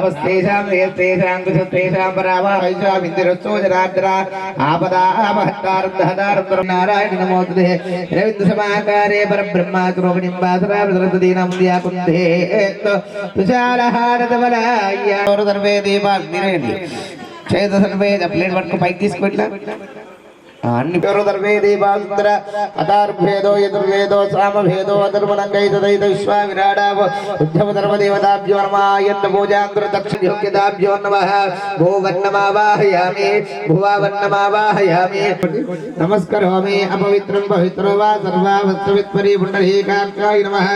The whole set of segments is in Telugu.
तावस्तेषां तेषां कुशस्तेषां परावाहैषां इन्द्रस्तोजराद्रा आपदापहत्तारद्धहदारद्धं नारायण नमोस्तुते रविन्द्रसमाकारे परब्रह्माकरोपनिम्बासरा प्रदर्शदीनां द्याकुन्धे तुषारहारतवलाय सर्वे दीपाग्निरेणि చేత సర్వే ప్లేట్ పట్టుకు పైకి తీసుకెళ్ళా అన్ని పేరు దర్వే దీపాసుందర అతార్భేదో యదుర్వేదో సామభేదో అధర్మనంగైతదైత విశ్వా విరాడావ ఉద్ధవ ధర్మదేవతాభ్యో నమాయంత భోజాంధ్ర దక్షిణయోగ్యతాభ్యో నమః భూవర్ణమావాహయామి భువావర్ణమావాహయామి నమస్కరోమి అపవిత్రం పవిత్రో వా సర్వావస్త్రవిత్పరి పుండరీకాక్షాయ నమః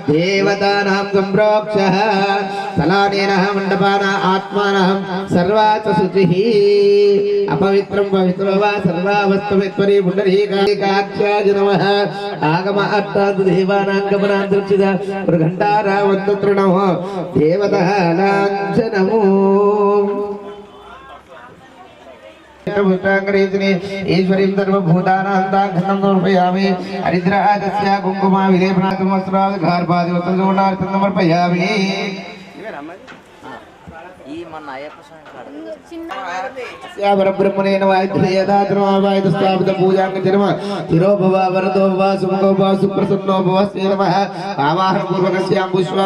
దేవతానాం సంప్రోక్షః తలానేన మండపాన ఆత్మానః సర్వాచ శుచిః అపవిత్రం పవిత్రో వా సర్వావస్త్ర త్వరి పుండరీకాక్షాయ నమః ఆగమ అర్థాత్ దేవానాం గమనాంతర్చిత ప్రఘంటారావంతత్ర నమః దేవతానాంచనమో ఈశ్వరీం సర్వభూతానాం తాంఘనం సమర్పయామి హరిద్రాజస్య కుంకుమ విలేపనాథం వస్త్రాది గార్భాది వస్త్రజోడార్థం సమర్పయామి బ్రహ్మణేన వాయుధేయదాత్రమావాయుధస్థాపిత పూజాంగ శిరో భవ వరదో భవ సుముఖో భవ సుప్రసన్నో భవ శ్రీ నమః ఆవాహన పూర్వకస్యాం పుష్ప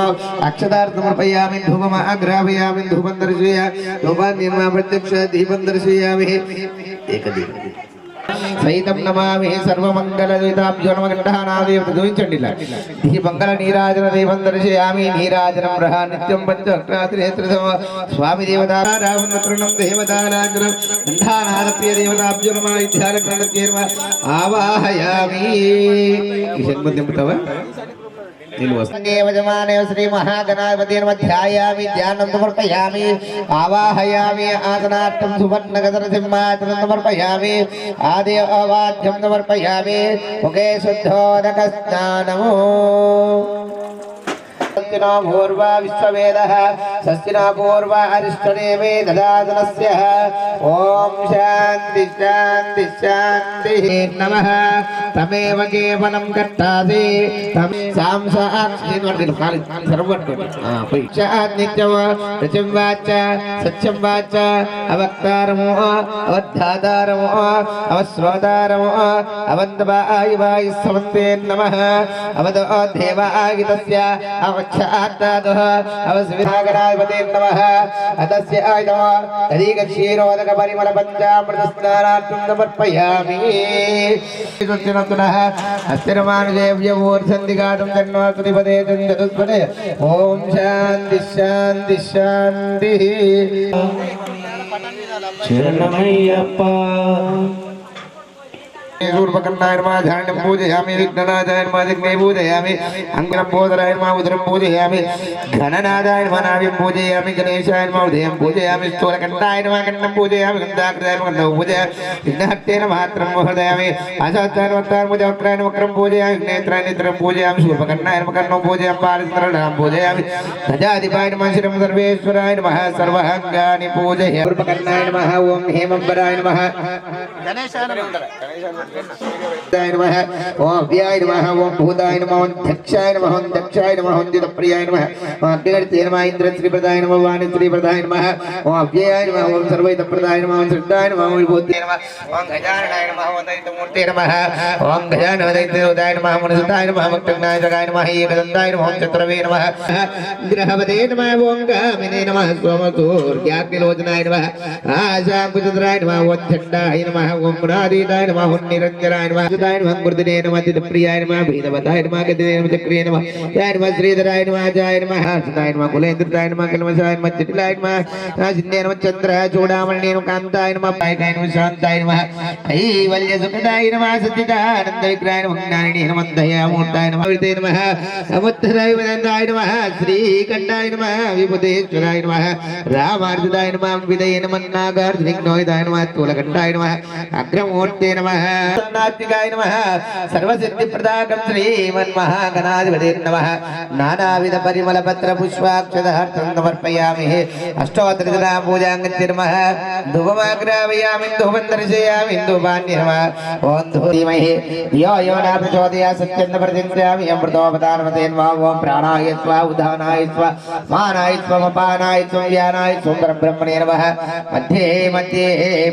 అక్షతార్థమర్పయామి ధూమం ఆగ్రాపయామి ధూపం దర్శయామి ధూపాన్ని ప్రత్యక్ష దీపం దర్శయామి ఏకదీపం సైతం నమామి సర్వమంగళ ద్వితాభ్యో నమః గంధానాదేవత చూపించండి ఇలా ఈ మంగళ నీరాజన దేవం దర్శయామి నీరాజనం రహ నిత్యం పంచక్రాత్రేత్రమ స్వామి దేవతారావణం దేవతారాగ్రం గంధానాదప్రియ దేవతాభ్యో నమః విద్యాలగ్రహణేర్మ ఆవాహయామి కిషన్ దింపుతావా శ్రీ మహాగణాధిపతి ధ్యాయామి ధ్యానం సమర్పయామి ఆవాహయామి ఆసనార్థం సువర్ణగదర సింహాసనం సమర్పయామి ఆదేవాద్యం సమర్పయామి ముఖే శుద్ధోదక స్నానము పూర్వ విశ్వవేదః సస్తినా పూర్వ అరిష్టనేమే దదాసనస్య ఓం శాంతి శాంతి శాంతి నమః తమేవ కేవలం కట్టాసి తమే సాంసాక్షి నిత్యం రచం వాచ సత్యం వాచ అవక్తారమో అవద్ధాతారమో అవశ్రోతారమో అవంతవాయ వాయు సమంతే నమః అవదో దేవాగితస్య అవక్షాత్తాదః అవస్విధాగరాధిపతే నమః అతస్య ఆయుధమ తదీకక్షీరోదక పరిమళ పంచామృత స్నానార్థం సమర్పయామి అస్థిరమానుజేవ్యూర్సంధిఘాతం జన్మాతునిపదే చతుస్పదే ఓం శాంతి శాంతి శాంతి శరణమయ్యప్ప सूर्पकन्नाय नमः ध्यानं पूजयामि विघ्ननाथाय नमः दिग्ने पूजयामि अंगनं बोधराय नमः उदरं पूजयामि घननादाय नमः नाभिं पूजयामि गणेशाय नमः उदयं पूजयामि स्थूलकण्ठाय नमः कण्ठं पूजयामि गन्धाकृताय नमः गन्धं पूजयामि विघ्नहर्ते नमः हात्रं मोहयामि आशास्ताय नमः वक्त्राय नमः वक्रं पूजयामि नेत्राय नेत्रं पूजयामि सूर्पकन्नाय नमः कर्णं पूजयामि पारितरणां पूजयामि गजाधिपाय नमः शिरं सर्वेश्वराय नमः सर्वाङ्गानि पूजयामि सूर्पकन्नाय नमः ओं हेमंबराय नमः गणेशाय नमः ओम व्याय नमः ओम भूताय नमः ओम दक्षाय नमः ओम दक्षाय नमः ओम दितप्रियाय नमः ओम अग्निगर्ते नमः इंद्र श्रीप्रदाय नमः वाणी श्रीप्रदाय नमः ओम अव्ययाय नमः ओम सर्वैतप्रदाय नमः ओम श्रद्धाय नमः ओम विभूते नमः ओम गजाननाय नमः ओम दैत्यमूर्ते नमः ओम गजाननदैत्योदाय नमः ओम सुताय नमः भक्तज्ञाय जगाय नमः एकदन्ताय नमः ओम चतुर्वे नमः ग्रहपते नमः ओम गामिने नमः सोमसूर्याग्निलोचनाय नमः आशाकुचन्द्राय नमः ओम झण्डाय नमः ओम गुणातीताय नमः ओम निरञ्जनाय नमः सुताय नमः गुरुदिने नमः चित्तप्रियाय नमः भीतवताय नमः गदिने नमः चक्रिये नमः जय नमः श्रीधराय नमः जय नमः सुताय नमः कुलेन्द्राय नमः कलमसाय नमः चिटिलाय नमः नासिन्ये नमः चन्द्राय चूडामणि नमः कान्ताय नमः पायकाय नमः शान्ताय नमः कैवल्य सुखदाय नमः सच्चिदानन्द विग्रहाय नमः ज्ञानिने नमः दयामूर्ताय नमः विते नमः समुद्राय वदन्ताय नमः श्रीकण्ठाय नमः विभूतेश्वराय नमः रामार्जिताय नमः विदये नमः नागार्जुनिग्नोहिताय नमः स्थूलकण्ठाय नमः अग्रमूर्ते नमः नात्मिकाय नमः सर्वसिद्धिप्रदाकं श्रीमन्महागणाधिपते नमः नानाविध परिमल पत्र पुष्पाक्षदार्थं समर्पयामि अष्टोत्तरदिना पूजां गच्छामः धूपमाग्रावयामि धूपं दर्शयामि धूपान्य नमः ओम धूमहि यो यो न प्रचोदयात् सत्यं प्रचिन्तयामि अमृतोपदानमते नमः ओम प्राणाय स्वाहा उदानाय स्वाहा मानाय स्वाहा अपानाय स्वाहा व्यानाय स्वाहा ब्रह्मणे नमः मध्ये मध्ये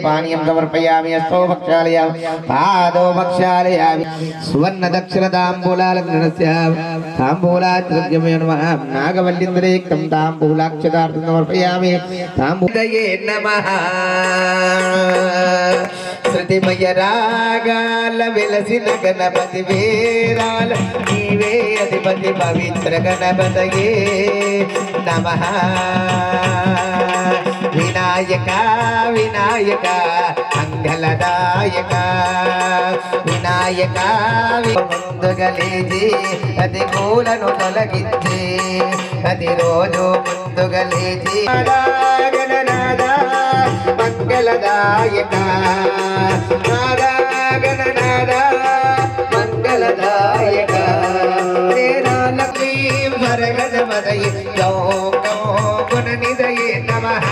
पानीयं समर्पयामि अस्तौ भक्षालयामि पादौ भक्षालयामि सुवर्ण दक्षिण ताम्बूलालग्नस्य ताम्बूलाद्रव्यमे नमः नागवल्लीन्द्रेक्तं ताम्बूलाक्षदार्थं समर्पयामि ताम्बूलये नमः श्रुतिमय रागाल विलसिन गणपति वीराल नीवे अधिपति पवित्र गणपतये नमः विनायका विनायका मंगलदायका विनायका ముందుగలేది అది కూలను తొలగించి అది రోజు ముందుగలేది గణనాద మంగళదాయక గణనాద మంగళదాయక లక్ష్మీ వరగణమదయ గుణనిదయే నమః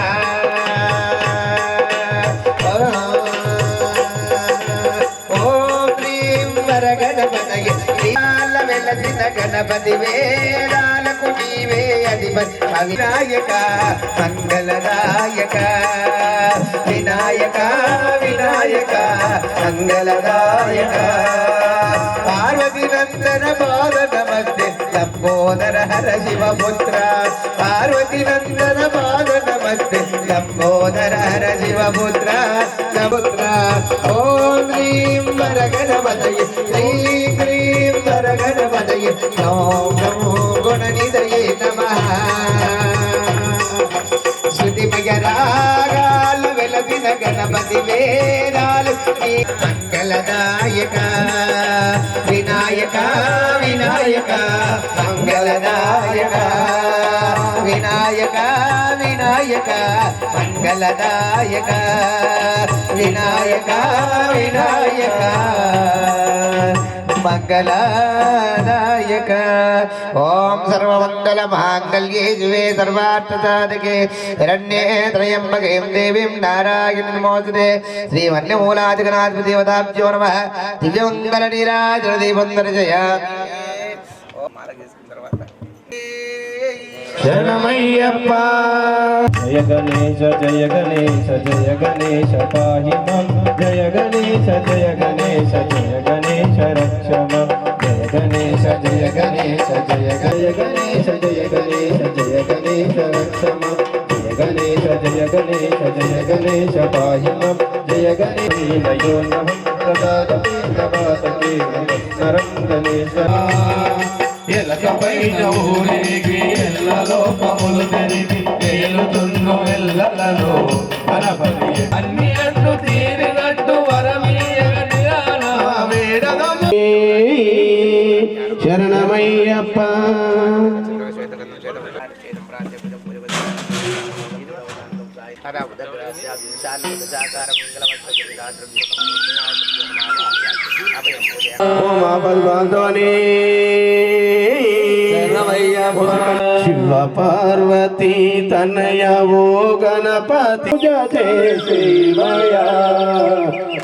गणपति वेदालकु नीवे अधिपति विनायक मंगलदायक विनायक विनायक मंगलदायक पार्वती नंदन पाद नमस्ते लंबोदर हर शिवपुत्र पार्वती नंदन पाद नमस्ते लंबोदर हर शिवपुत्र नपुत्र ओम ह्रीं वरगणपतये ह्रीं क्रीं वरगणपतये ओम नमो गुणनिधये नमः श्रुतिमय रागाल वेलसिन गणपति वेदाल मंगलदायक विनायक विनायक मंगलदायक विनायक विनायक मंगलदायक विनायक विनायक मंगलदायक ओम सर्वमंगल मांगल्ये शिवे सर्वार्थसाधके शरण्ये त्र्यंबके देवीं नारायणीं नमोस्तुते श्रीवन्यमूलाधिगणाधिपति देवताभ्यो नमः दिव्यमंगल नीराजन दीपं दर्शयामि शरणमय्यप्पा जय गणेश जय गणेश जय गणेश पाहि मां जय गणेश जय गणेश जय गणेश रक्ष मां जय गणेश जय गणेश जय गणेश जय गणेश जय गणेश रक्ष मां जय गणेश जय गणेश जय गणेश पाहि मां जय गणेश नयो नमः प्रदादमे नवातके नरं गणेश ఎలకపైన ఊరేగి ఎల్ల లోకములు తెరిగి తేలుతున్న ఎల్లలలో గణపతి అన్ని అడ్డు తీరినట్టు వరమీయగనిరానా వేడదము శరణమయ్యప్ప शिव पार्वती तनयवो गणपति शिवया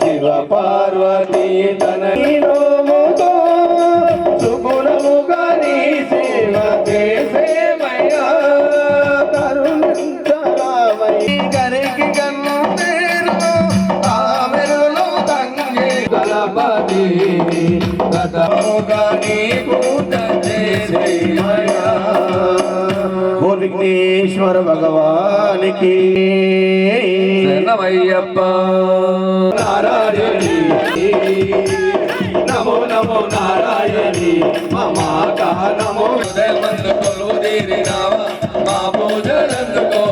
शिव पार्वती तनयो मुदो सुगुणमुगरी सेवके सेवया करुणंतरावै गరికి गन्नेरो आमेरो तंगे गणपति गदोगनी पूतते सेवया बोल विघ्नेश्वर भगवान की शरणमయ్యప్ప नारायणी नमो नमो नारायणी ममा कह नमो देवंद को देरी नावा मा पूजनंद को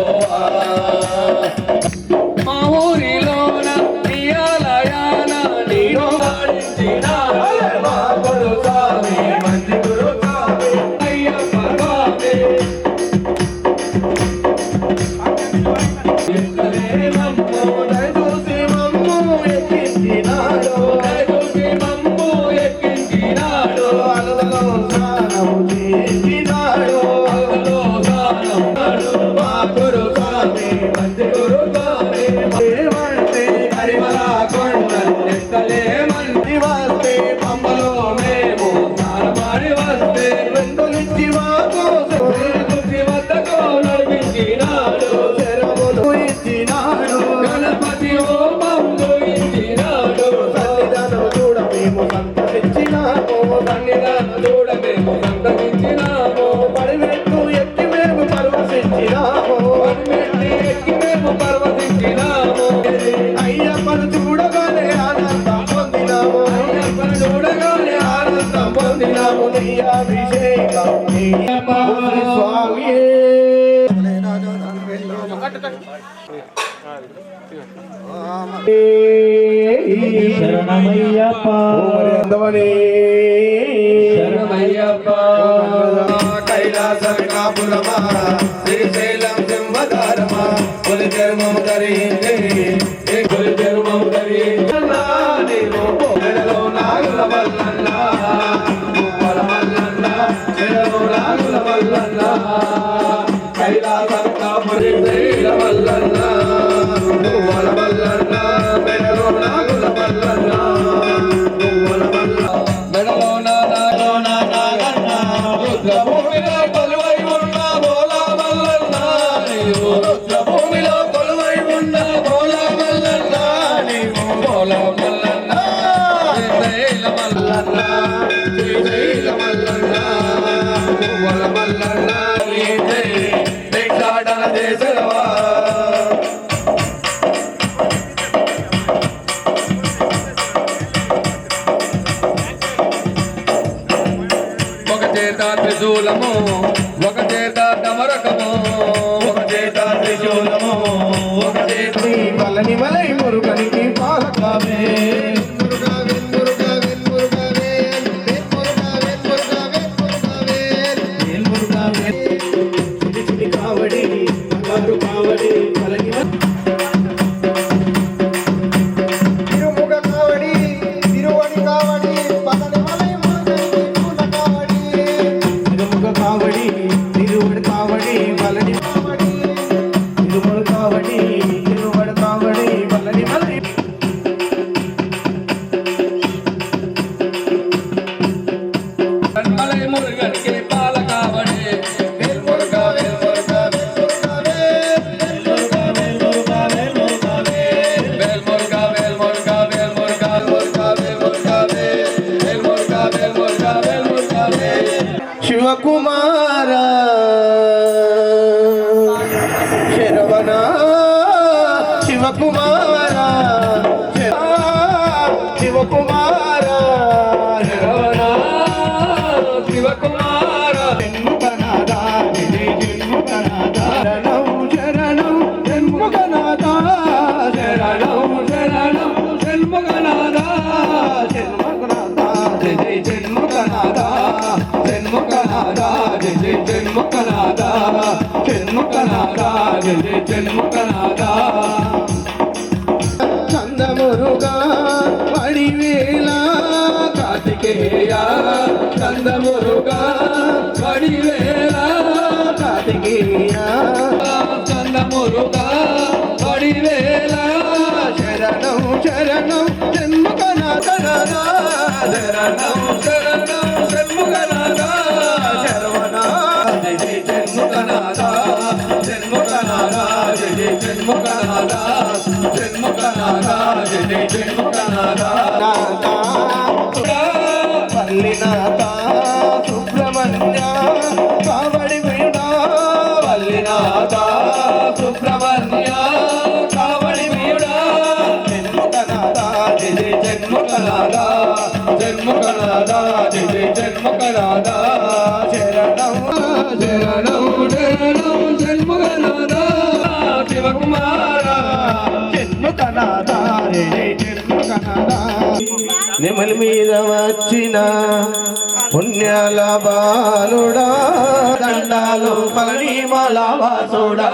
మా ఊరిలోన నియాలయాన నీడో ఆడించిన మా గురు స్వామి మంచి గురు స్వామి అయ్యప్ప స్వామి మమ్ము దయచూసి మమ్ము ఎక్కించినాడు స్వామి శరణమయ్యప్ప శరణమయ్యప్ప కైలాసం కాపురమా శ్రీశైలం సింహధారమా కొలి చర్మం ధరించి కొలి చర్మం ధరించి మెడలో నాగుల మల్లన్న పువ్వల మల్లన్న మెడలో నాగుల మల్లన్న కైలాసం కాపురి శ్రీల మల్లన్న పువ్వల మల్లన్న మెడలో నాగుల మల్లన్న పువ్వల మల్ల మెడలో నాగన్న రుద్రభూమిలో కొలువై ఉన్న బోలా మల్లన్న నీవు రుద్రభూమిలో కొలువై ఉన్న బోలా మల్లన్న నీవు బోలా మల్లన్న శ్రీశైల మల్లన్న శ్రీశైల మల్లన్న బోల మల్లన్న నీవే భిక్షాటన చేసెదవా ఒక చేత త్రిశూలము ఒక చేత డమరకము ఒక చేత త్రిశూలము ఒక చేత పలని మలై మురుగనికి పాలకావే కావడి కావడి పలని తిరుముగ కావడి తిరువడి కావడి పదని మలై మురుగనికి పూల కావడి తిరుముగ కావడి తిరువడి కావడి వలని కావడి తిరుముగ కావడి తిరువడి కావడి వలని మలై మలై మురుగనికి పాలకావడి వేల్మురుగ వేల్మురుగ వేల్మురుగ వేల్మురుగ వేల్మురుగ వేల్మురుగ వేల్మురుగ వేల్మురుగ వేల్మురుగ వేల్మురుగ వేల్మురుగ శివకుమార శరవణ శివకుమార శివకుమార శరవణ శివకుమార జన్ముఖనాథ జన్ముఖనాథ శరణం శరణం జన్ముఖనాథ శరణం శరణం జన్ముఖనాథ జన్ముఖనాథ జయ జన్ముఖనాథ జన్ముఖనాథ జయ జన్ముఖనాథ జన్ముఖనాథ జయ జన్ముఖనాథ చందమురుగా వడివేళ కార్తికేయ చందమురుగా వడివేళ కార్తికేయ చందమురుగా వడివేళ శరణం శరణం జన్మకనాథ శరణం శరణం జన్మకనాథ శరవణ జయ జన్మకనాథ జన్మకనాథ జయ జన్మకనాథ జన్మకనాథ జయ జన్మకనాథ వల్లినాథ సుబ్రహ్మణ్య కావడి వీణ వల్లినాథ సుబ్రహ్మణ్య కావడి వీణ జన్మకనాథ జయ జన్మకనాథ జన్మకనాథ జయ జన్మకనాథ శరణం శరణం శరణం జన్మకనాథ శివకుమార జన్మకనాథ జయ జన్మకనాథ నెమలి మీద వచ్చిన పుణ్యాల బాలుడా దండాలు పళనిమల వాసుడా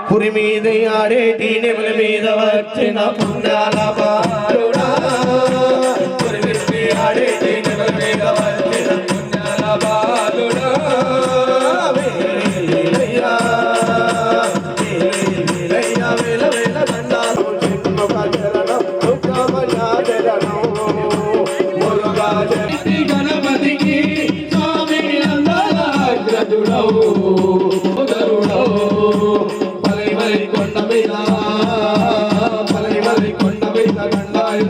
పురి మీద ఆడేటి నెమలి మీద వచ్చిన పుణ్యాల బాలుడా పురి మీద ఆడేటి నెమలి మీద వచ్చిన పుణ్యాల బాలుడా వేలయ్యా వేలయ్యా వేల వేల దండాలు గణపతికి స్వామి అందరాగ్రజుడవు పలై కొండ మీద గండాయ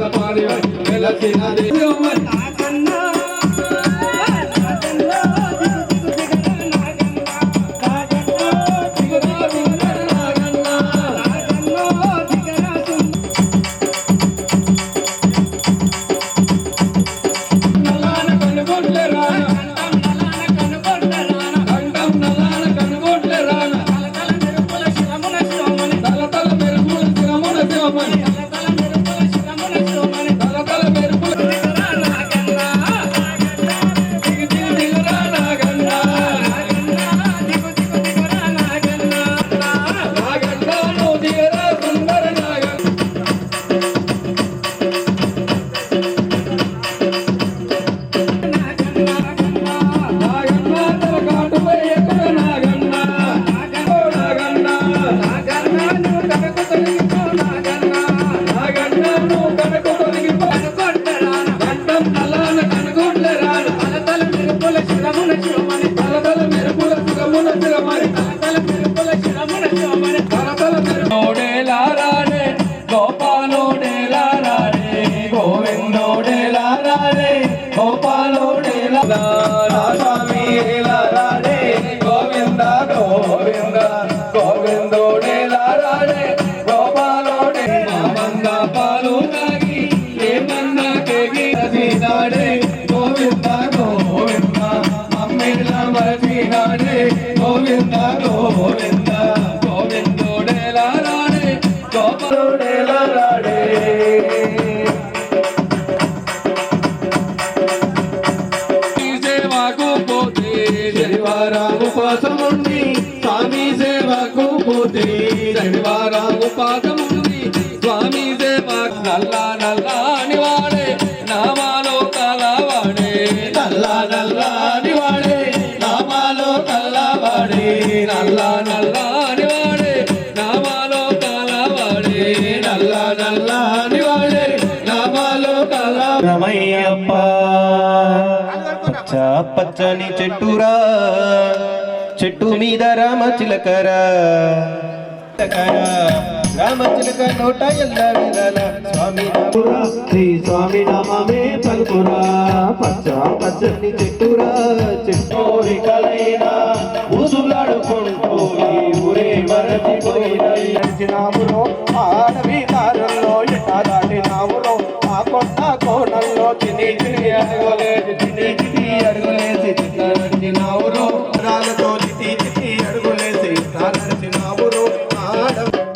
శిరమున శివమని తలతల మెరుపుల సుగమున శిరమణి తల మెరుపుల శిరమున శివమని తలతల మెరుపోడేలారాడే గోపాలోడేలారాడే గోవిందోడేలారాడే గోపాలోడేలారాడే గోవింద గోవింద గోవిందోడేలారాడే గోపాలోడే మంద పాలు తాగి ఏమన్నా కేగి నాడే గోవింద గోవింద అమ్మిళ్ళ మరచినాడే గోవింద గోవింద గోవిందోడేలారాడే గోపాలోడేలారాడే సేవకు పోతే శనివారం ఉపాసముండి స్వామి సేవకు పోతే శనివారం ఉపాసముండి స్వామి సేవ నల్లా నల్లా అని వాడే నామాలో కలవాడే నల్లా నల్లా అని వాడే నామాలో కలవాడే నల్లా నల్లా అని వాడే నామాలో కలవాడే నల్లా నల్లా అని వాడే నామాలో కలవాడే రమయ్యప్ప పచ్చ పచ్చని చెట్టురా చెట్టు మీద రామచిలకరా రామచిలక నోట ఎల్ల వినాల స్వామి నామురా శ్రీ స్వామి నామమే పలుకురా పచ్చ పచ్చని చెట్టురా చెట్టోరి కలైనా ఊసులాడుకుంటూ ఈ ఊరే మరచిపోయినాములో ఆడవి దారుల్లో ఎట్టా దాటినాములో ఆ కొండ కోణంలో తిని తిని అడుగులేదు తిని తిని అడుగులేసి నడిచినావులో రాళ్ళతో తిని తిని అడుగులేసి నడిచినావులో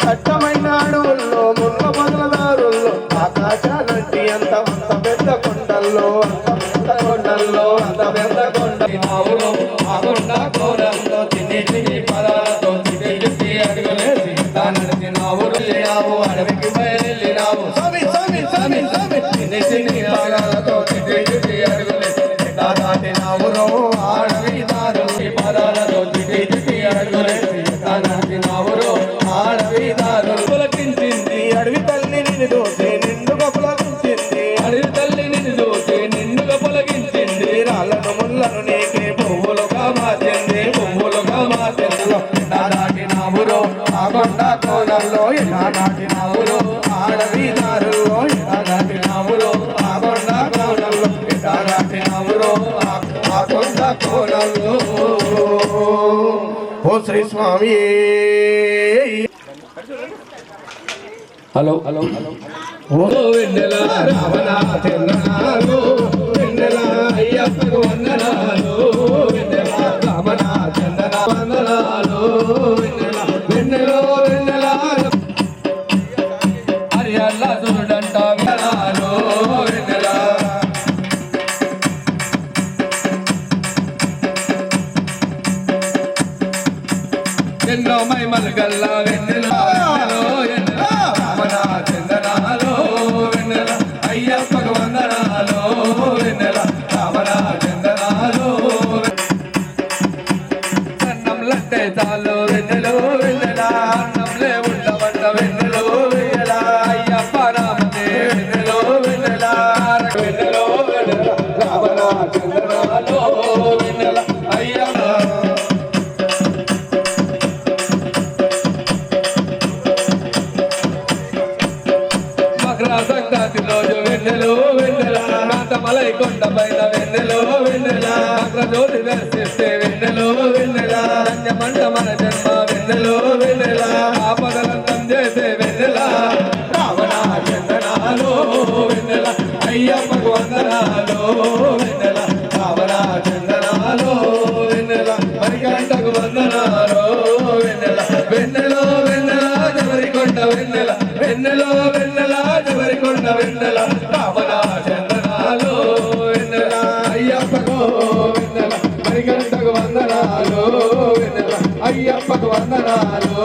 దట్టమైన అడవుల్లో ముళ్ళ మొదలదారుల్లో ఆకాశాలంటి అంత పెద్ద కొండల్లో అంత పెద్ద కొండలో ఆ కొండ కోరల్లో తిని తిని పదాలతో తిని తిని అడుగులేసి నడిచినావు అడవికి బయలునావు స్వామి స్వామి స్వామి స్వామి తిని తిని పదాలతో తిని తిని అడుగులేసి దాటినావురో అడవి దారులు పదాలతో తిని తిని అడుగులేసి నడిచినావురో అడవి దారులు పులకించింది అడవి తల్లి నిన్ను దోసి నిండుగా పులకించింది అడవి తల్లి నిన్ను దోసి నిండుగా పులకించింది రాళ్ళను ముళ్ళను నీకే పువ్వులుగా మార్చింది పువ్వులుగా మార్చింది దాటినావురో ఆ కొండ కోణంలో ఎలా దాటినావురో అడవి దారుల్లో ఎలా దాటినావురో ఆ కొండ కోణంలో ఎలా దాటినావురో ఆ కొండ కోణంలో ఓ శ్రీ స్వామి హలో హలో హలో ఓ వెన్నెల రావణ చందనాలు వెన్నెల అయ్యప్పకు వందనాలు వెన్నెల రావణ చందన వందనాలు వెన్నెల వెన్నెలో వెన్నెల హరియల్లా చూడంట వినాలు వెన్నెల ఎన్నో మైమల్ గల్లా వెన్నెల చందనాలో వెన్నెల అయ్యప్పకు వందనాలో వెన్నెల రామణ చందనాలో అన్నంలంటే చాలు వెన్నెలో వెన్నెల అన్నంలే ఉండవంట వెన్నెలో వెన్నెల అయ్యప్ప రామదే వెన్నెలో వెన్నెల వెన్నెలో వెన్నెల రామణ చందనాలో వెన్నెల అయ్యప్ప సంక్రాంతి రోజు వెన్నెలో వెన్నెల నాటమలై కొండ పైన వెన్నెలో వెన్నెల జ్యోతి దర్శిస్తే వెన్నెలో వెన్నెల ధన్యమంట మన జన్మ వెన్నెలో వెన్నెల ఆపదలంతం చేసే వెన్నెల రావణ చందనాలో వెన్నెల అయ్యప్పకు వందనాలో వెన్నెల రావణ చందనాలో వెన్నెల మరిగంటకు వందనాలో వెన్నెల వెన్నెలో వెన్నెల జవరి కొండ వెన్నెల వెన్నెలో వెన్నెల జవరి కొండ వెన్నెల రావణ చందనాలో వెన్నెల అయ్యప్పకు వెన్నెల మరిగంటకు వందనాలో వెన్నెల అయ్యప్పకు వందనాలో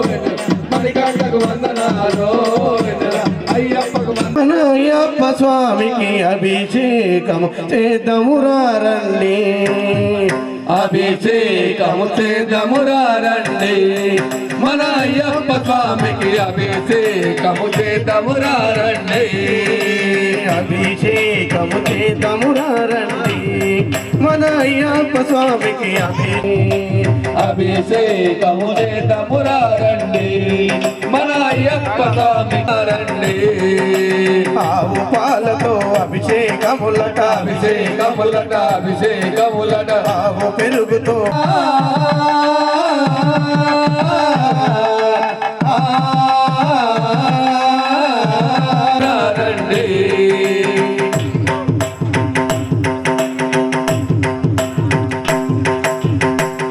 వెన్నెల మరిగంటకు వందనాలో వెన్నెల అయ్యప్పకు అయ్యప్ప స్వామికి అభిషేకము చేద్దామురా రండి అభిషేకము చేద్దామురా రండి మన అయ్యప్ప స్వామికి అభిషేకము చేద్దామురా రండి అభిషేకము చేద్దామురా రండి మన అయ్యప్ప స్వామికి అభిషేకము చేద్దామురా రండి మన అయ్యప్ప స్వామి రండి ఆవు పాలతో అభిషేకములట అభిషేకములట అభిషేకములట ఆవు పెరుగుతో రండి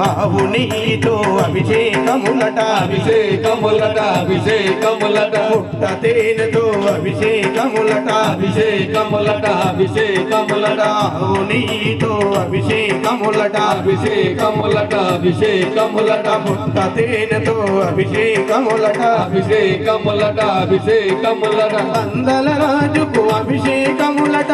ఆవు నెయ్యితో అభిషేకములట అభిషేకములట అభిషేకములట పుట్ట తేనెతో అభిషేకములట అభిషేకములట అభిషేకములట ఆవు నెయ్యితో అభిషేకములట అభిషేకములట అభిషేకములట పుట్ట తేనెతో అభిషేకములట అభిషేకములట అభిషేకములట అందల రాజుకు అభిషేకములట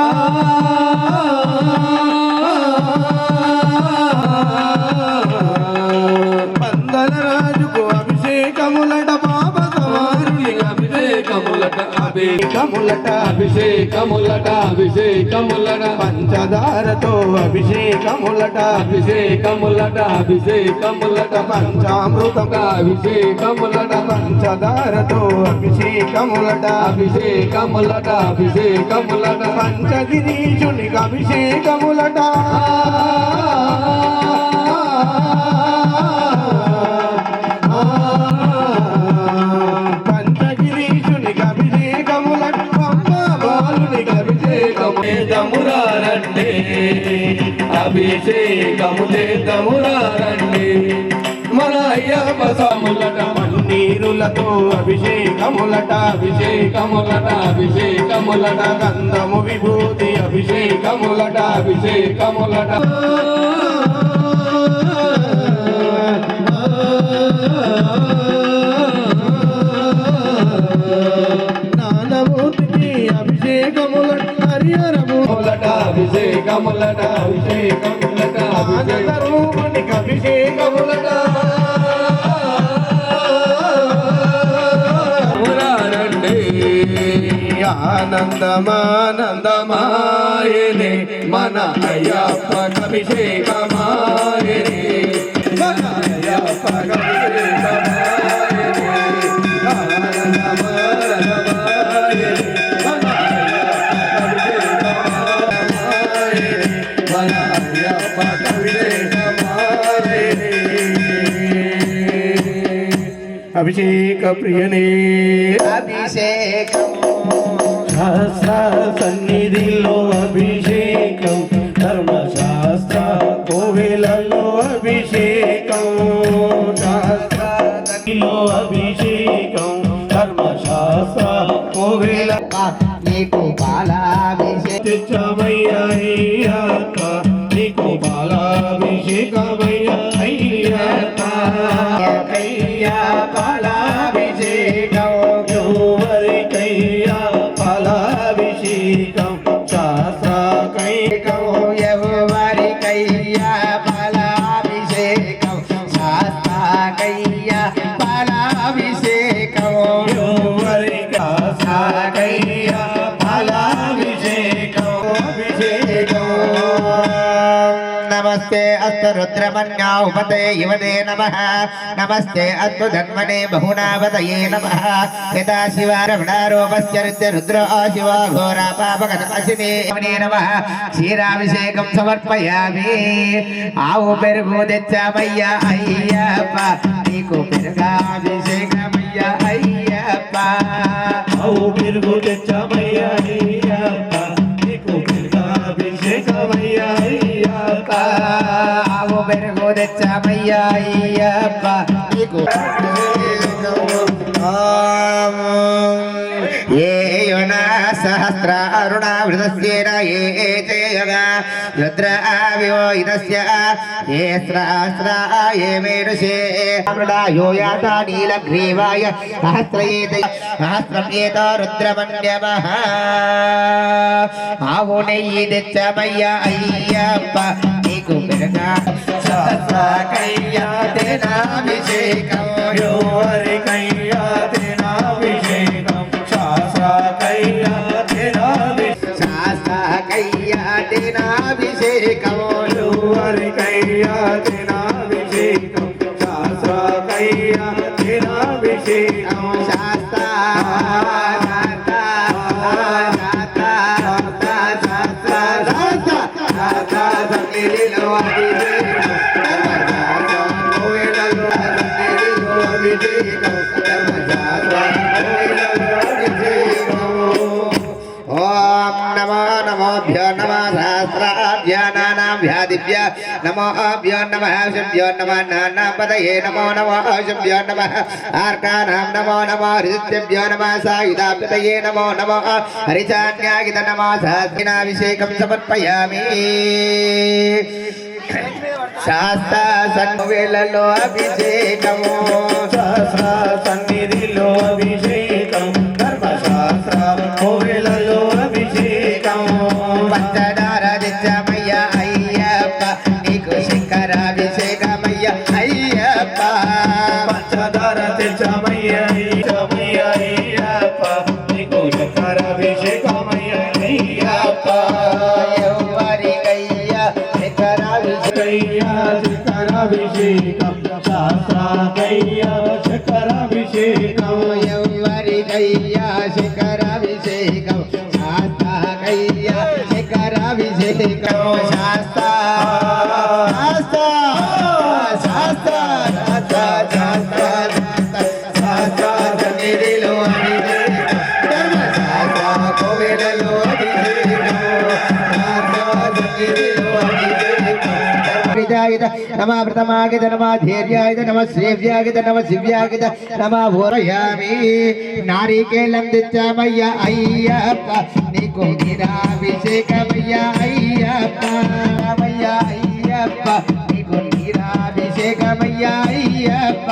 పందల రాజుకు అభిషేకములట పాప సవారుని అభిషేకములట అభిషేకములట అభిషేకములట అభిషేకములట పంచదారతో అభిషేకములట అభిషేకములట అభిషేకములట పంచామృతక అభిషేకములట పంచదారతో అభిషేకములట అభిషేకములట అభిషేకములట పంచగిరీషునికి అభిషేకములట పంచగిరీషునికి అభిషేకములట బాలునికి అభిషేకము చేద్దామురా రండి అభిషేకము చేద్దామురా రండి మన అయ్యప్ప స్వాములట నీరులతో అభిషేకములట అభిషేకములట అభిషేకములట గంధము విభూతి అభిషేకములట అభిషేకములట నానమూర్తికి అభిషేకములట హరిహరము అభిషేకములట అభిషేకములట ఆనందరూపునికి అభిషేకములట రండి ఆనందమానందమాయనే మన అయ్యప్ప అభిషేకమాయనే మన అయ్యప్ప అభిషేకమాయనే ఆనందమానందమాయనే మన అయ్యప్ప అభిషేకమాయనే మన అయ్యప్ప అభిషేకమాయనే అభిషేక ప్రియనే అభిషేకము శాస్త్ర సన్నిధిలో అభిషేకం ధర్మశాస్త్ర కోవెలలో అభిషేకం శాస్త్ర సన్నిధిలో అభిషేకం ధర్మశాస్త్ర కోవెల నీకు బాలాభిషేకం తెచ్చమయ్యప్ప నీకు బాలాభిషేకమయ్య అయ్యప్ప కయ్యా బాలాభిషేకం ఎవరికయ్యా ఫలాభిషేకం శాస్త్ర ఎవరికయ్యా బాలాభిషేకం శాస్త్రకయ్యా బాలాభిషేకం ఎవరికయ్యా ఫలాభిషేకం అభిషేకం नमस्ते अस्तु रुद्रमन्याहुपते युवते नमः नमस्ते अस्तु धन्वने बहुनावतये नमः यदा शिवारमणारोपस्य रुद्रो शिवा घोरा पापकटपशिने नमः क्षीराभिषेकं समर्पयामि आవు పెరుగు తెచ్చామయ్యా అయ్యప్ప నీకు పెరుగాభిషేకమయ్యా అయ్యప్ప ఆవు పెరుగు తెచ్చామయ్యా అయ్యప్ప నీకు పెరుగాభిషేకమయ్యా అయ్యప్ప ఆవు పెరుగు తెచ్చామయ్యా అయ్యప్ప నీకు ఏ యునా సహస్ర అరుణావృతస్యేన ఏ చేయగా రుద్రావివో ఇదస్య ఏ సహస్ర ఏ మేనుషే అమృడాయో యాత నీలగ్రీవాయ సహస్రమేత రుద్రమన్యమః ఆవు నెయ్యి తెచ్చామయ్యా అయ్యప్ప నీకు పెరుగా సహస్రకయ్యా తేనాభిషేకం ఎవరికయ్యా తేనాభిషేకం శాస్త్రకయ్యా తేనాభిషేకం శాస్త్రకయ్యా తేనాభిషేకం సన్నిధిలో అభిషేకం ధర్మశాస్త్ర కోవెలలో సన్నిధిలో అభిషేకం ధర్మశాస్త్ర కోవెలలో అభిషేకం ఓం నమో నమోభ్యో నమః సహస్రాభ్యో నానాభ్యాదిభ్య నమోభ్యో నమః శుభ్యో నమః నానాపదయే నమో నమః శుభ్యో నమః ఆర్కానాం నమో నమః హృదిభ్యో నమః సాయుధాపదయే నమో నమః హరిచాన్యాగిత నమః సహస్రాభిషేకం సమర్పయామి శాస్త్ర సన్నిధిలో అభిషేకము శాస్త్ర సన్నిధిలో అభిషేకం ధర్మశాస్త్ర కోవెలలో అభిషేకం పంచదార తెచ్చమయ్య అయ్యప్ప నీకు శంకరాభిషేకమయ్య అయ్యప్ప పంచదార తెచ్చమయ్య అయ్యప్ప నీకు శంకరాభిషేకమయ్య అయ్యప్ప ఎవరికయ్యా శంకరాభిషేకం శాస్త్రాకయ్య శంకరాభిషేకం ఎవరికయ్యా శంకరాభిషేకం శాస్త్రకయ్యా శంకరాభిషేకం శాస్త్ర శాస్త్ర శాస్త్ర శాస్త్ర శాస్త్ర సన్నిధిలో అభిషేకం ధర్మశాస్త్ర కోవెలలో అభిషేకం శాస్త్ర సన్నిధిలో అభిషేకం నమః ప్రథమాగిత నమః ధైర్యాగిత నమః శ్రేవ్యాగిత నమః శివ్యాగిత నమః భూరయామి నారికేళం తెచ్చామయ్య అయ్యప్ప నీకు నీరాభిషేకమయ్య అయ్యప్ప అయ్య అయ్యప్ప నీకు నీరాభిషేకమయ్య అయ్యప్ప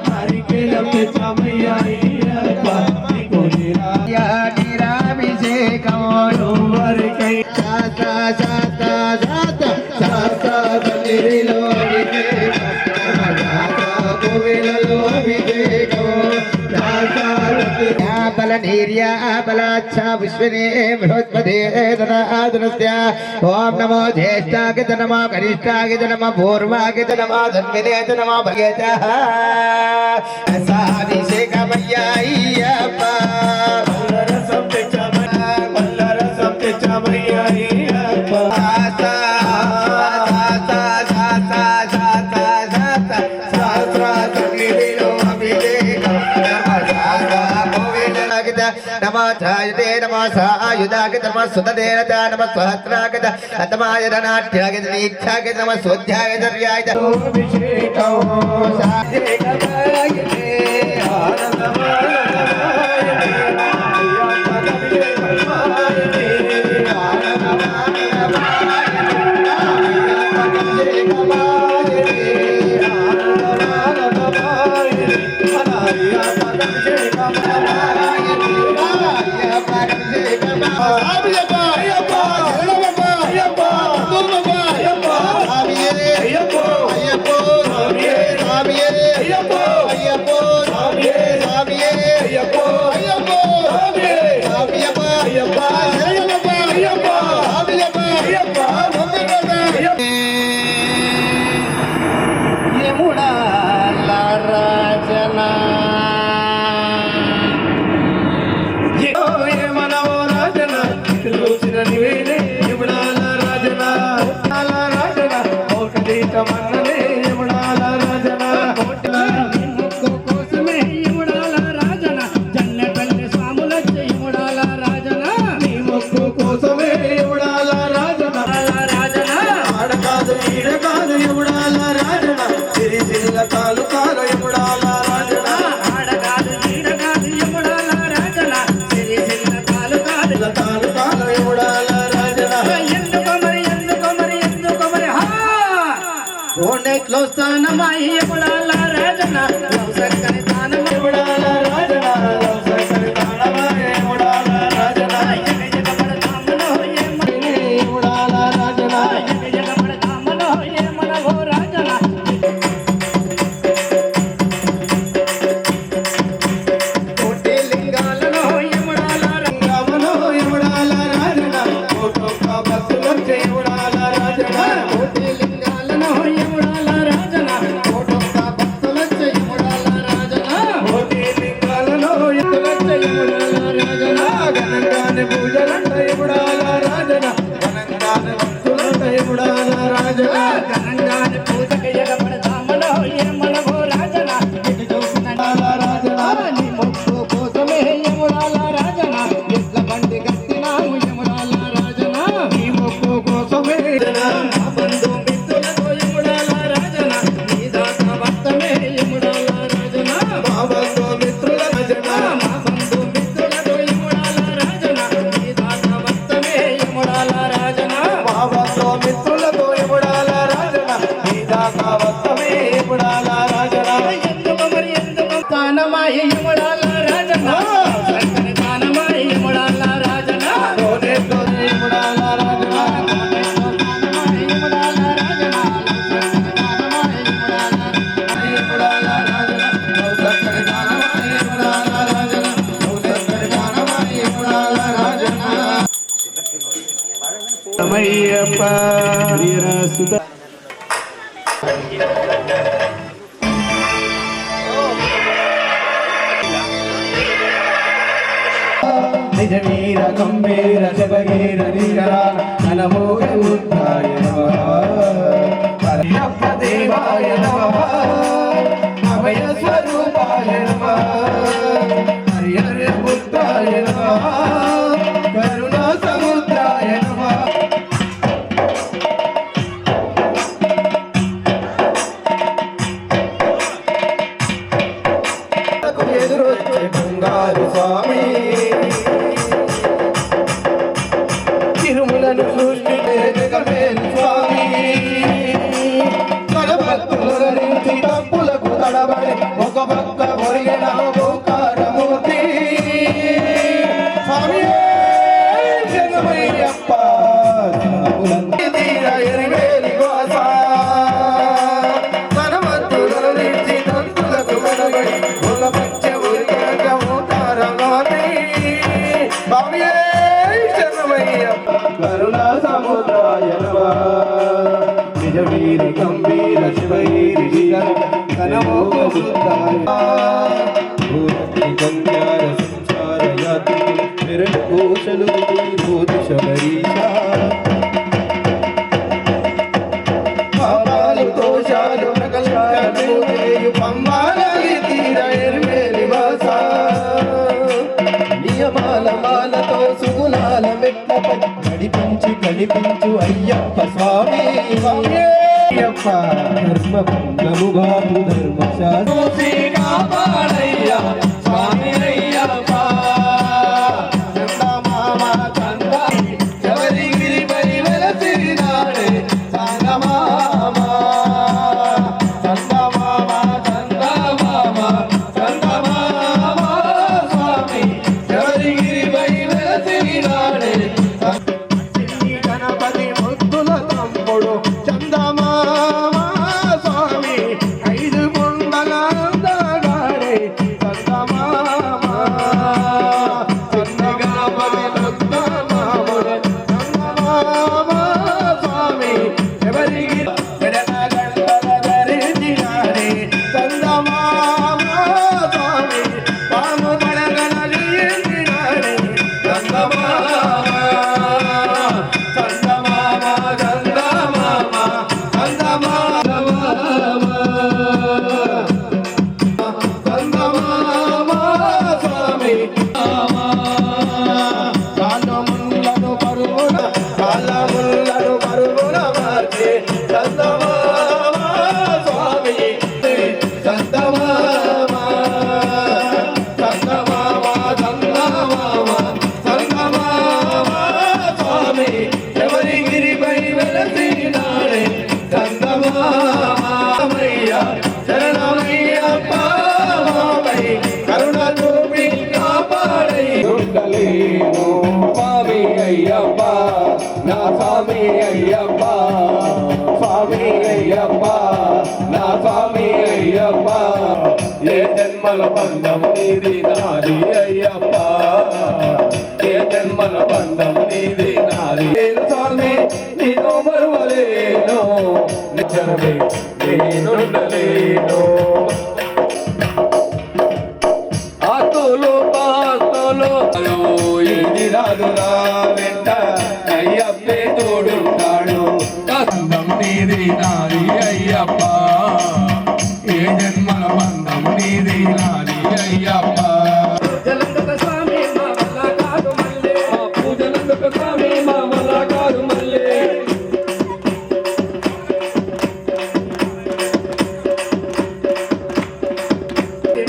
నారికేళం తెచ్చామయ్య అయ్యప్ప నీకు నీరాభిషేకం ఎవరికై శాస్త్ర శాస్త్ర శాస్త్ర శాస్త్ర సన్నిధిలో అభిషేకం కోవెలలో అభిషేకం బల నీర్య బలాచ్చ విశ్వనే బృహస్పతి ఆదనస్య ఓం నమో జ్యేష్ఠాగిత నమో కనిష్టాగిత నమో పూర్వాగిత నమో ధన్వినేత నమో భగేత సాభిషేకమయ్య అయ్యప్ప రసం తెచ్చామయ్య అయ్యప్ప నమో ఛాయతే నమో సాయుధాగిత నమో సుతదేవత నమో సహస్రాగిత అతమాయత నాట్యాగిత నీత్యాగిత నమో స్వధ్యాయత ర్యాయత అభిషేకం సాధికమయతే తెలంగాణ పూజకి ఎగబడతామనో ఏమనవో రాజన ఎటు చూసిన నీ మొక్కు కోసమే యముడాల రాజన ఎట్ల బండి కట్టినాము యముడాల రాజన నీ మొక్కు కోసమే మా బంధు మిత్రులతో యముడాల రాజన నీ దాత భక్తమే యముడాల రాజన మా బంధు మిత్రుల రాజన మా బంధు మిత్రులతో యముడాల రాజన నీ దాత భక్తమే యముడాల రాజన మా బంధు మిత్రులతో యముడాల రాజన నీ దాత భక్తమే యముడాల రాజన ఎందుకు మరి ఎందుకు తానమాయ యముడాల రాజన శంకర తానమాయ యముడాల రాజన తోనే తోనే యముడాల రాజన తానమాయ యముడాల రాజన తానమాయ యముడాల రాజన శంకర తానమాయ యముడాల రాజన శంకర తానమాయ యముడాల రాజన సమయ్యప్ప వీరసుత నిజ వీర గంభీర శివగీర వీర అనమోఘ ఉద్ధాయ నమః హరియప్ప దేవాయ నమః అభయ స్వరూపాయ నమః హరిహర బుద్ధాయ నమః కరుణా సముద్రాయ నమః ఎదురొచ్చే బంగారు స్వామి తిరుమలను సృష్టి జగమేలు స్వామి భక్తులరించి తప్పులకు తడబడి ఒక పక్క ఒరిగిన ఓంకారమూర్తి స్వామి జగమయ్యప్ప తీర ఎరివేలి వాస ధనవంతులరించి తంతులకు తడబడి ఒక పచ్చ ఒరిగిన ఓంకారమూర్తి స్వామి జగమయ్యప్ప కరుణా సముద్రాయ నమః నిజ వీర గంభీర శివైరి వీర కనమోఘ బుద్ధాయ భూతి కన్యార సంచార యాత్రి విరణ కోశలు భూతి శబరీశ పాపాలు దోషాలు ప్రకల్పనముదేయు పంబాలకి తీర ఎరివేలి వాస నియమాల మాలతో సుగుణాల మెట్లపై నడిపించి కనిపించు అయ్యప్ప స్వామి అయ్యప్ప ధర్మ భంగముగా ధర్మశాస్త్రి కాపాడయ్యా స్వామి అయ్యప్ప చందమామ చంద శబరిగిరిపై వెలసినాడే చందమామ చందమామ చందమామ చందమామ స్వామి శబరిగిరిపై వెలసినాడే గణపతి ముద్దుల తమ్ముడు చందమామ స్వామి ఐదు కొండల అందగాడే చందమామ గణపతి ముద్దుల చందమామ స్వామి ఎవరికి గంటల ధరించినాడే చందమామ స్వామి పాము పడగలిగినాడే చందమామ చందమామ చందమామ చందమామ చందమామ స్వామి కాలములను పరుగున మార్చే చందమామ స్వామి చందమామ చందమామ చందమామ చందమామ స్వామి శబరిగిరిపై వెలసినాడే చందమామయ్య శరణమయ్యప్ప మాపై కరుణ చూపి కాపాడై ఉండలేను స్వామి అయ్యప్ప నా స్వామి అయ్యప్ప స్వామి అయ్యప్ప నా స్వామి అయ్యప్ప ఏ జన్మల బంధం నీది నాది అయ్యప్ప ఏ జన్మల బంధం నీది నాది స్వామి నీతో మరువలేను నిజమే నేనుండలేను ఆతులు పాస్తులు ఇది రాదు నా వెంట అయ్యప్పే తోడుంటాడు కందం నీ నీది నాది అయ్యప్ప ఏ జన్మల బంధం నీది నాది అయ్యప్ప జలంతక స్వామి మా వల్ల కాదు మల్లె పూజలందుకు స్వామి మా వల్ల కాదు మళ్ళీ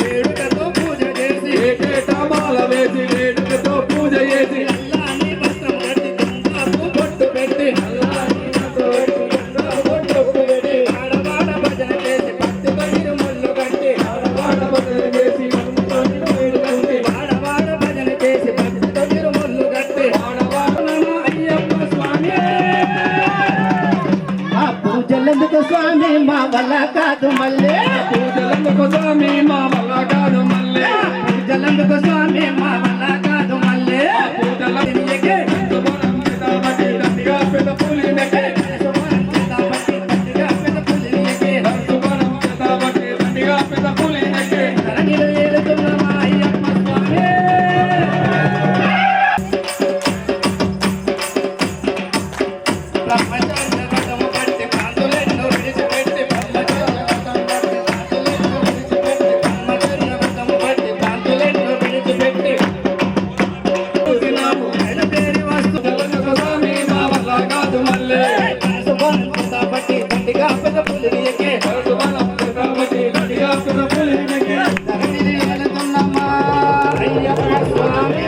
వేడుకతో పూజ చేసి ఏటేటా మాల వేసి వేడుకతో పూజ చేసి నల్లాని వస్త్రం కట్టి కుంకుమకు బొట్టు పెట్టి ఆడవాడ భజన చేసి భక్తితో తిరుముళ్ళు కట్టి ఆడవాడ భజన చేసి మనసుతో వేడుకంటే ఆడవాడ భజన చేసి భక్తితో తిరుముళ్ళు కట్టి ఆడవాడనమ్మ అయ్యప్ప స్వామి ఆ పూజలందుకు స్వామి మా వల్ల కాదు మల్లె పూజలందుకు స్వామి మా వల్ల కాదు మళ్ళీ పూజలందుకు స్వామి మా వల్ల కాదు మల్లె పూజలందుకే శుభ్రం చేద్దామని దండిగా పెద్ద పులినకే శుభ్రం చేద్దామని దండిగా పెద్ద పులినకే ధరణిలో ఏలుతున్న మా అయ్యప్ప స్వామి బ్రహ్మచార్య వ్రతము పట్టి ప్రాంతులెన్నో విడిచిపెట్టి బ్రహ్మచార్య వ్రతము పట్టి ప్రాంతులెన్నో విడిచిపెట్టి బయలుదేరి వస్తు స్వామి మా వల్ల కాదు మళ్ళీ మనసు బట్టి దండిగా పెద్ద పులిని ఎక్కే శుభ్రం చేద్దామని దండిగా పెద్ద పులినకే ధరణిలో ఏలుతున్న మా అయ్యప్ప స్వామి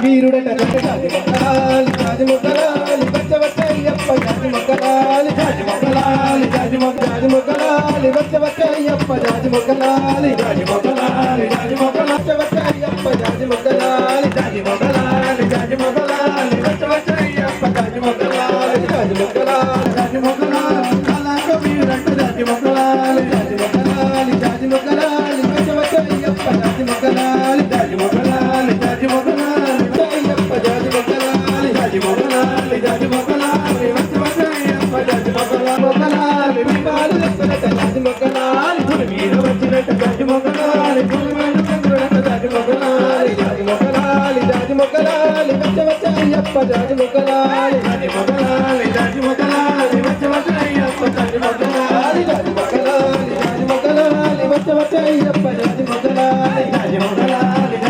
వీరుడట రాజమొక్కలాలి వచ్చవచ్చయ్యప్ప రాజమొక్కలాలి రాజమొక్కలాలి రాజమొక్కలాలి వచ్చవచ్చయ్యప్ప రాజమొక్కలాలి రాజమొక్కలాలి వచ్చవచ్చయ్యప్ప రాజమొక్కలాలి రాజమొక్కలాలి వచ్చవచ్చయ్యప్ప రాజమొక్కలాలి రాజమొక్కలాలి అలాగ వీరుడట రాజమొక్కలాలి వచ్చవచ్చయ్యప్ప రాజమొక్కలాలి రాజమొక్కలాలి అయ్యప్ప రాజమొక్కలాలి వచ్చవచ్చయ్యప్ప రాజమొక్కలాలి మీ బాలు లెక్కలట రాజమొక్కలాలి మీరు వచ్చినట్ట రాజమొక్కలాలి రాజమొక్కలాలి వచ్చవచ్చయ్యప్ప రాజమొక్కలాలి వచ్చవచ్చయ్యప్ప రాజమొక్కలాలి వచ్చవచ్చయ్యప్ప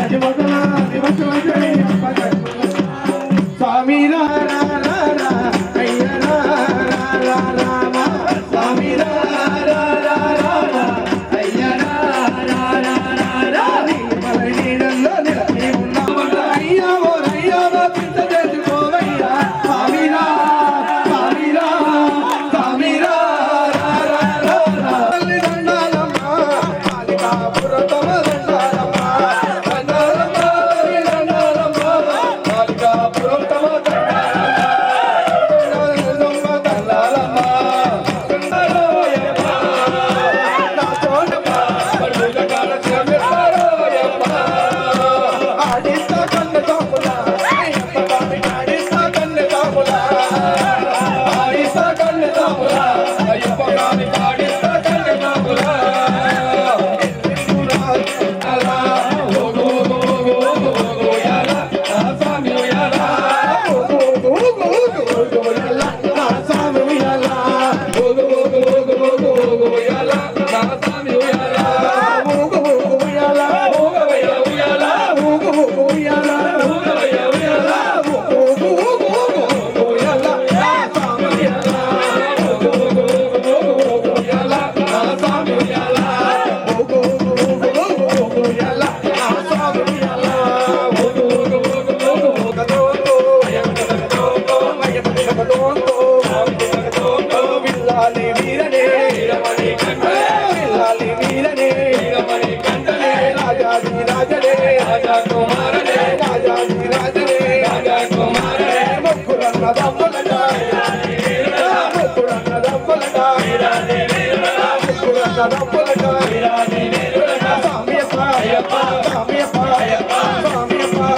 రాజమొక్కలాలి వచ్చవచ్చయ్యప్ప స్వామి రా రా రా రా అయ్య రా రా రా రామ స్వామి రా రా రా రా రా అయ్య రా రా రా రా రా మలై నీడల్లో నిలచి ఉన్నామట అయ్యా ఓ రయ్యా ఓ చింత చేసుకోవయ్యా స్వామి రా రా రా రా రా తల్లి దండాలమ్మ కాళికాపురతమ దండాలమ్మ కాళికాపురతమ స్వామి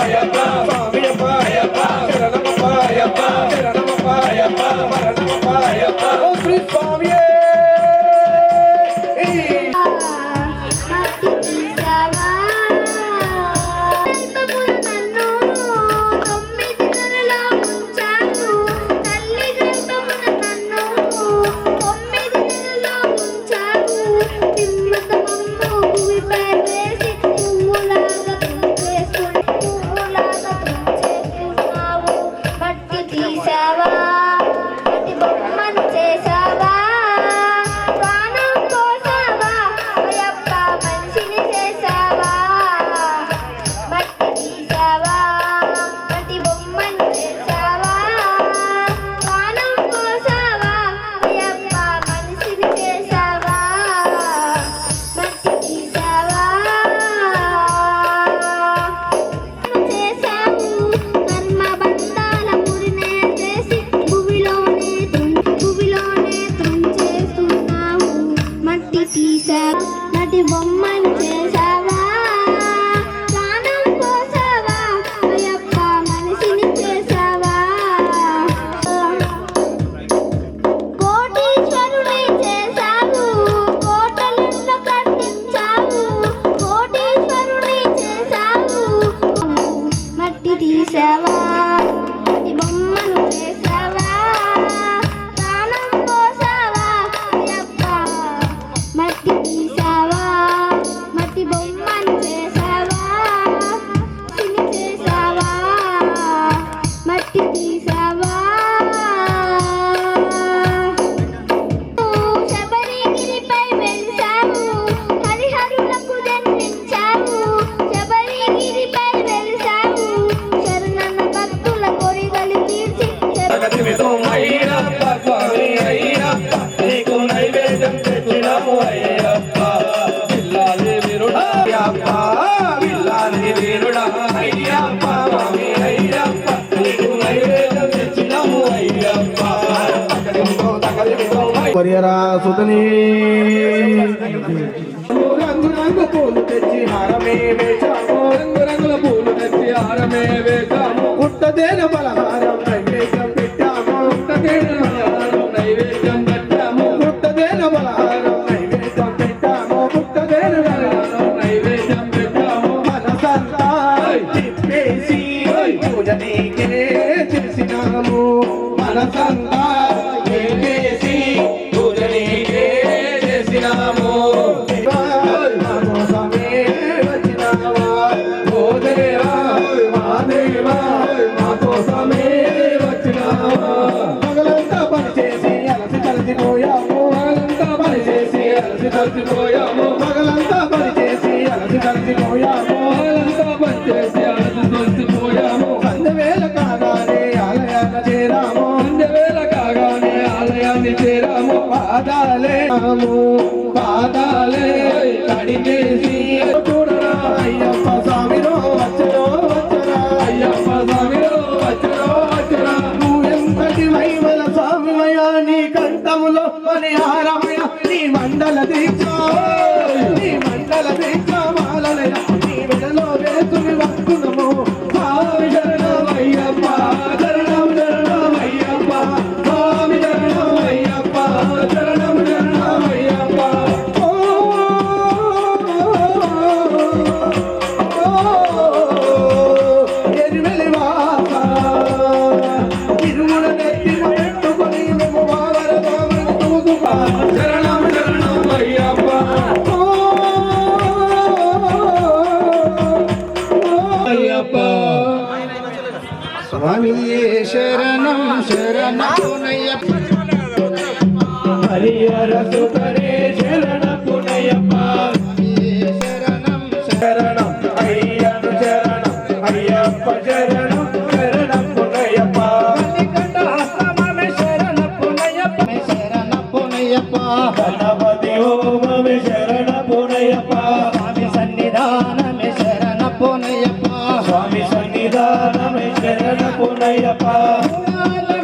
చేశావా నటి బొమ్మను చేశావా ప్రాణం పోసావా అయ్యప్ప మనిషిని చేశావా కోటీశ్వరుని చేశావు కోటలను కట్టించావు కోటీశ్వరుని చేశావు మట్టి తీసావా నటి బొమ్మను చేశావా ప్రాణం పోసావా అయ్యప్ప మట్టి తీసావా మట్టి బొమ్మను చేసావా సిని చేసావా మట్టి తీసావా శబరిగిరిపై వెలిసావు హరిహరులకు జన్మించావు శబరిగిరిపై వెలిసావు శరణన భక్తుల కోరికలు తీర్చి అయ్యప్ప స్వామి అయ్యప్ప నీకు నైవేద్యం తెచ్చినాము అయ్యప్ప విల్లాలి వీరుడా అయ్యప్ప విల్లాలి వీరుడా అయ్యప్ప స్వామి అయ్యప్ప నీకు నైవేద్యం తెచ్చినాము అయ్యప్ప పరియరా సుతని రంగు రంగు పూలు తెచ్చి హారమే వేచాము రంగురంగుల పూలు తెచ్చి హారమే వేశాము పుట్టదేన బలహారం నైవేద్యం పెట్టాము నైవేద్యం పెట్టాము పుట్టదేన బలహారం నైవేద్యం పెట్టాము పుట్టదేన బలహారం నైవేద్యం పెట్టాము మనసంతా తిప్పేసి పూజ నీకే చేసినాము మనసంతా చేసి పూజ నీకే చేసినాము మా కోసమే వచ్చినావా ఓ దేవా మా దేవా మా కోసమే వచ్చినావా పగలంతా పని చేసి అలసి కలిసిపోయాము పగలంతా పని చేసి అలసి తలసిపోయాము పగలంతా పని చేసి అలసి కలిసిపోయాము పగలంతా పని చేసి అలసి తలసిపోయాము సంధ్యవేళ కాగానే ఆలయాన చేరాము సంధ్యవేళ కాగానే ఆలయాన్ని చేరాము పాదాలే పాదాలే కడిగేసి చూడరా అయ్యప్ప స్వామిలో వచ్చరో వచ్చరా అయ్యప్ప స్వామిలో వచ్చరో వచ్చరా నువ్వు ఎంతటి మహిమల స్వామిమయ నీ కంఠములో మణిహారమయ నీ మండల దీక్ష నీ మండల దీక్ష మాలలయ నీ మెడలో వేసుని వస్తునము స్వామి శరణమయ్యప్ప శరణం శరణమయ్యప్ప స్వామి శరణమయ్యప్ప శరణం శరణమయ్యప్ప ఎరిమెలి వాస ఇరుముల నెత్తిన పెట్టుకొని మేము వారదామని తూగుపా శరణం శరణం అయ్యప్ప అయ్యప్ప స్వామియే శరణం శరణపునయ్యప్ప హరిహర సుతరే శరణపునయ్యప్ప శరణం శరణం అయ్యను శరణం అయ్యప్ప శరణం శరణపునయ్యప్ప శరణపునయ్యప్ప గణపతి ఓమమే శరణపునయ్యప్ప స్వామి సన్నిధానమే శరణపునయ్యప్ప స్వామి సన్నిధానమే శరణపునయ్యప్ప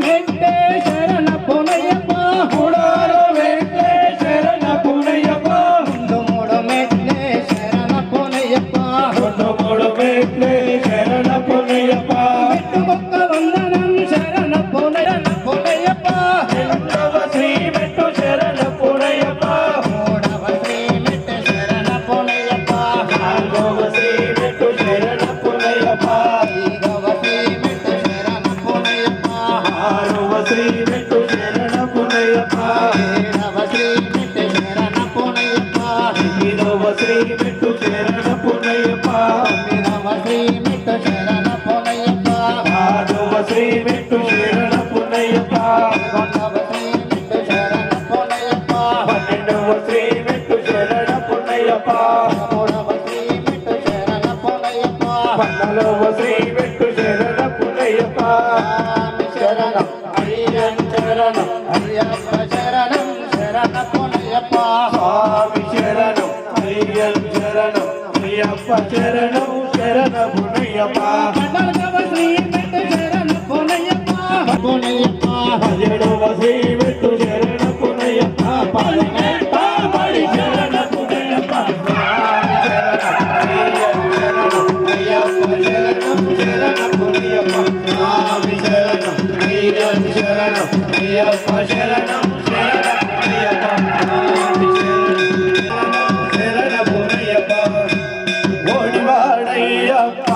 మెట్టే శరణపునయ్యప్ప గుడార మెట్టే శరణపునయ్యప్ప మూడు మెట్లే శరణపునయ్యప్ప మూడు మెట్లే శరణపునయ్యప్ప మెట్టుకొక్క వందనం శరణపునయ్యప్ప రెండవ శ్రీ మెట్టు శరణపునయ్యప్ప మూడవ శ్రీ మెట్టు శరణపునయ్యప్ప నాలుగవ శ్రీ మెట్టు శరణపునయ్యప్ప ఐదవ శ్రీ మెట్టు శరణపునయ్యప్ప ఆరవ శ్రీ మెట్టు శరణపునయ్యప్ప ఏడవ శ్రీ మెట్టు శరణపునయ్యప్ప ఎనిమిదవ శ్రీ మెట్టు శరణపునయ్యప్ప తొమ్మిదవ శ్రీ మెట్టు శరణపునయ్యప్ప ఆరవ శ్రీ మెట్టు శరణపునయ్యప్ప పదకొండవ శ్రీ మెట్టు శరణపునయ్యప్ప పన్నెండవ శ్రీ మెట్టు శరణపునయ్యప్ప పదమూడవ శ్రీ మెట్టు శరణపునయ్యప్ప పద్నాలుగవ శ్రీ మెట్టు శరణపునయ్యప్ప శరణం అయ్యన్ శరణం అయ్యప్ప శరణం శరణపునయ్యప్ప స్వామి శరణం అయ్యన్ శరణం అయ్యప్ప శరణం శరణపునయ్యప్ప పద్నాలుగవ శ్రీ మెట్టు శరణపునయ్యప్ప పునయ్యప్ప పదిహేడవ శ్రీ మెట్టు శరణపునయ్యప్ప పడి శరణపు అయ్యప్ప శరణం శరణమయ్యప్ప ఓడివాడయ్యప్ప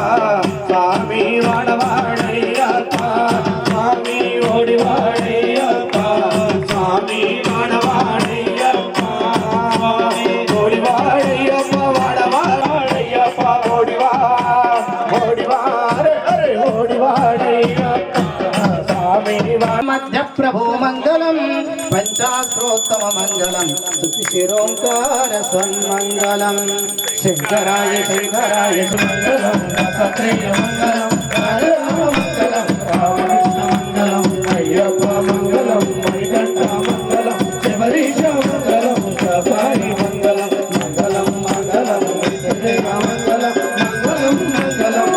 స్వామి వాడవాడయ్యప్ప స్వామి ఓడివాడయ్యప్ప స్వామి వాడవాడయ్యప్ప స్వామి ఓడివాడయ్యప్ప వాడవాడయ్యప్ప ఓడివాడయ్యప్ప స్వామి మధ్య ప్రభో మంగళం పంచాశ్రోత్తమ మంగళం శిరోంకార సన్మంగళం శంకరాయ శంకరాయ సుమంగళం దత్తాత్రేయ మంగళం రాజరామ మంగళం రామకృష్ణ మంగళం అయ్యప్ప మంగళం మణికంఠ మంగళం శబరీశ మంగళం శబరి మంగళం మంగళం మంగళం విష్ణుదేవ మంగళం మంగళం మంగళం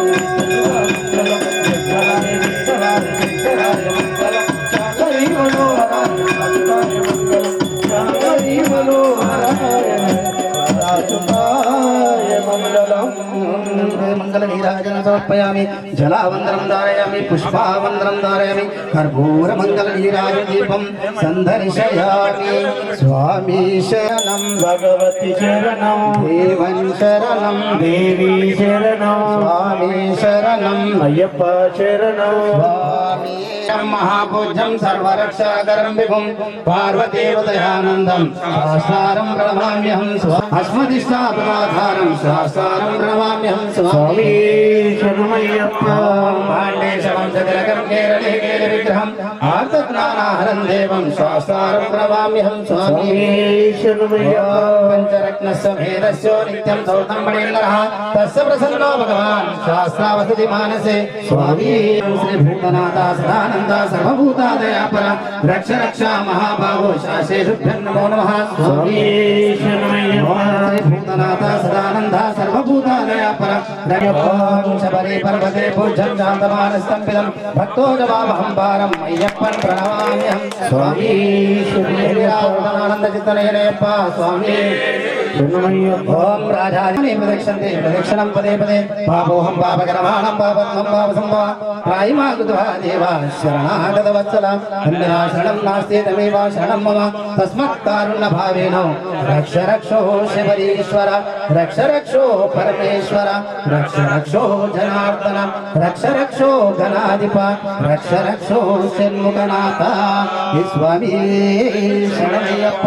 మంగళం శంకరాయ శంకరాయ శంకరాయ మంగళం శాంకరీ మనోహరాయ శాంకరాయ మంగళం శాంకరీ మనోహరాయ రాజుపాయ మంగళం మంగళ నీరాజన సమర్పయామి జలావందనం ధారయామి పుష్పావందనం ధారయామి కర్పూర మంగళ నీరాజ దీపం సందర్శయామి స్వామి శరణం భగవతి శరణం దేవం శరణం దేవి శరణం స్వామి శరణం అయ్యప్ప శరణం స్వామి మహాపూజ్యం సర్వరక్షాకరం విభుం పార్వతీదయానందం శాస్త్రారం ప్రణమామ్యహం అస్మదిష్టాపమాధారం శాస్త్రారం ప్రణమామ్యహం స్వామి శరణమయ్యప్ప పాండేశవం చతురకం కేరళే కేల విగ్రహం ఆర్తజ్ఞానాహరం దేవం శాస్త్రారం ప్రణమామ్యహం స్వామి శరణమయ్యప్ప పంచరత్నస్య భేదస్యో నిత్యం సౌతం మణీంద్రః తస్య ప్రసన్నో భగవాన్ శాస్త్రావసతి మానసే స్వామి శ్రీ భూతనాథ సదానంద సర్వభూతాదయాపర రక్ష రక్ష మహాబాహో శాసేషుభ్యం నమో నమః స్వామి శరణమయ్యప్ప శ్రీ భూతనాథ సదానంద సర్వభూతాదయాపర శబరి పర్వతే పూజ్యం శాంతమానస్తంభిదం భక్తోజవాహం భారం అయ్యప్పన్ ప్రణమామ్యహం స్వామి ఆనంద చిత్తనయనయప్ప స్వామి ఓం రాజాని ప్రదక్షిణంతే ప్రదక్షిణం పదే పదే పాపోహం పాపకరమాణం పాపత్మం పాపసంభవ ప్రాయమాగుధ్వా దేవ శరణాగత వత్సల అన్యా శరణం నాస్తి తమేవ శరణం మమ తస్మత్ కారుణ్య భావేన రక్ష రక్షో శబరీశ్వర రక్ష రక్షో పరమేశ్వర రక్ష రక్షో జనార్దన రక్ష రక్షో గణాధిప రక్ష రక్షో షణ్ముఖనాథ స్వామి శరణయ్యప్ప